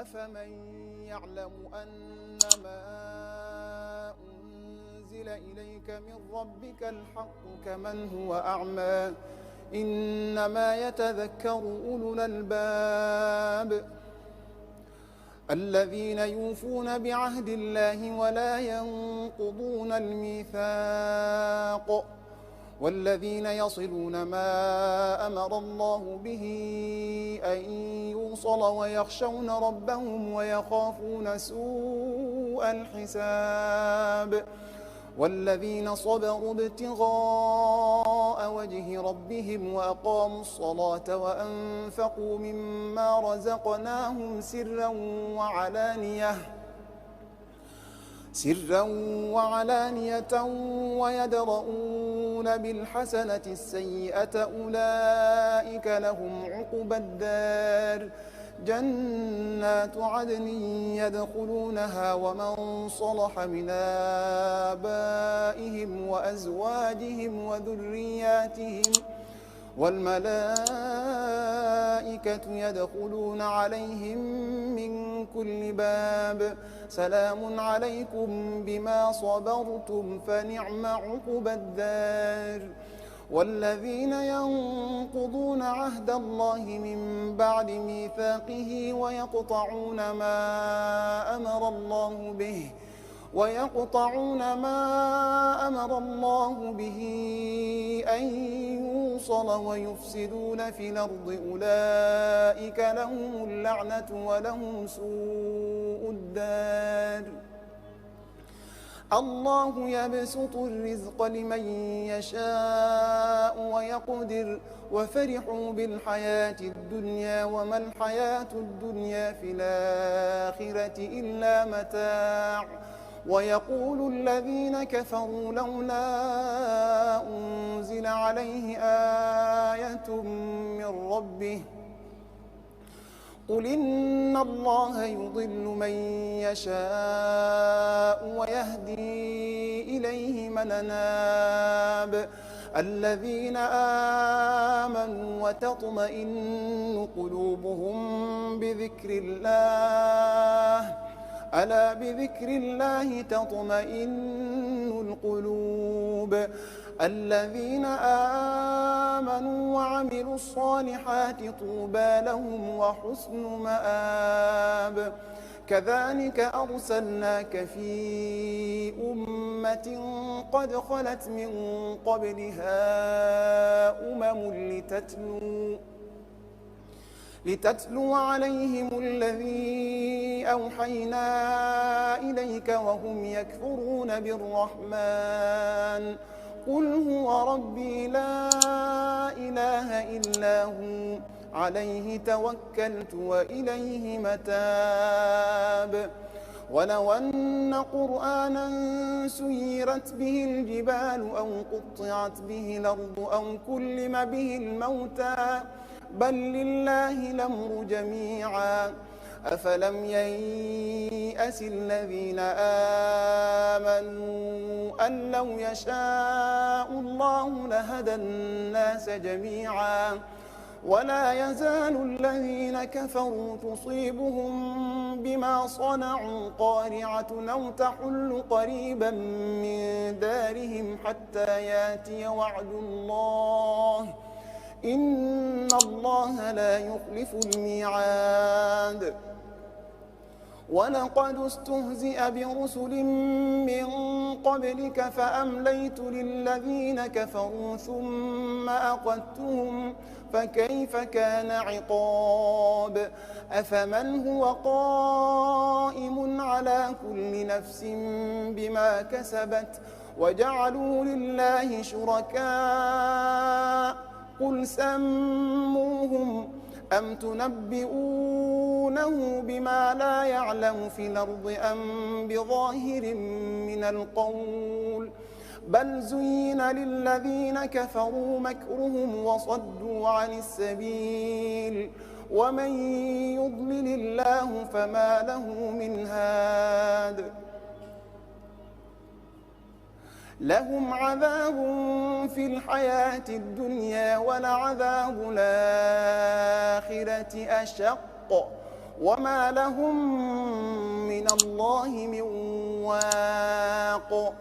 أفمن يعلم أنما أنزل إليك من ربك الحق كمن هو أعمى إنما يتذكر أولو الألباب الذين يوفون بعهد الله ولا ينقضون الميثاق والذين يصلون ما أمر الله به أن يوصل ويخشون ربهم ويخافون سوء الحساب والذين صبروا ابتغاء وجه ربهم وأقاموا الصلاة وأنفقوا مما رزقناهم سرا وعلانية ويدرؤون بالحسنة السيئة أولئك لهم عقبى الدار جنات عدن يدخلونها ومن صلح من آبائهم وأزواجهم وذرياتهم والملائكة يدخلون عليهم من كل باب سلام عليكم بما صبرتم فنعم عقبى الدار والذين ينقضون عهد الله من بعد ميثاقه ويقطعون ما أمر الله به أن يوصل ويفسدون في الأرض أولئك لهم اللعنة ولهم سوء الدار الله يبسط الرزق لمن يشاء ويقدر وفرحوا بالحياة الدنيا وما الحياة الدنيا في الآخرة إلا متاع ويقول الذين كفروا لولا أنزل عليه آية من ربه قل إن الله يضل من يشاء ويهدي إليه من أناب الذين آمنوا وتطمئن قلوبهم بذكر الله ألا بذكر الله تطمئن القلوب الذين آمنوا وعملوا الصالحات طوبى لهم وحسن مآب كذلك أرسلناك في أمة قد خلت من قبلها لتتلو عليهم الذي أوحينا إليك وهم يكفرون بالرحمن قل هو ربي لا إله إلا هو عليه توكلت وإليه متاب ولو أن قرآنا سيرت به الجبال أو قطعت به الأرض أو كلم به الموتى بل لله الأمر جميعا أفلم ييأس الذين آمنوا أن لو يشاء الله لهدى الناس جميعا ولا يزال الذين كفروا تصيبهم بما صنعوا قارعة أو تحل قريبا من دارهم حتى ياتي وعد الله إن الله لا يخلف الميعاد ولقد استهزئ برسل من قبلك فأمليت للذين كفروا ثم أخذتهم فكيف كان عقاب أفمن هو قائم على كل نفس بما كسبت وجعلوا لله شركاء قل سموهم أم تنبئونه بما لا يعلم في الأرض أم بظاهر من القول بل زين للذين كفروا مكرهم وصدوا عن السبيل ومن يضلل الله فما له من هاد لهم عذاب في الحياة الدنيا ولعذاب الآخرة أشق وما لهم من الله من واق.